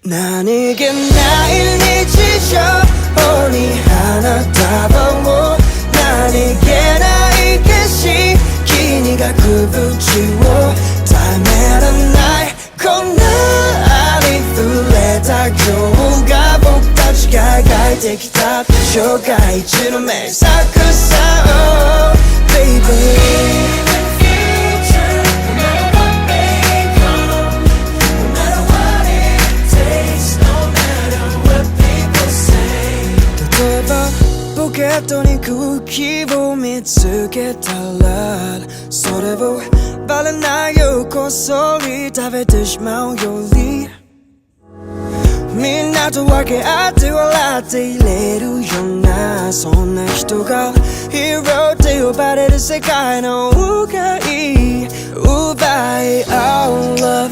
何気ない日常に花束を何気ない景色に額縁をためらないこんなありふれた今日が僕たちが描いてきた生涯一の名作さ、oh, babyポケットにクッキーを見つけたらそれをバレないようこっそり食べてしまうよりみんなと分け合って笑っていれるようなそんな人がヒーローって呼ばれる世界の迂回奪い合う love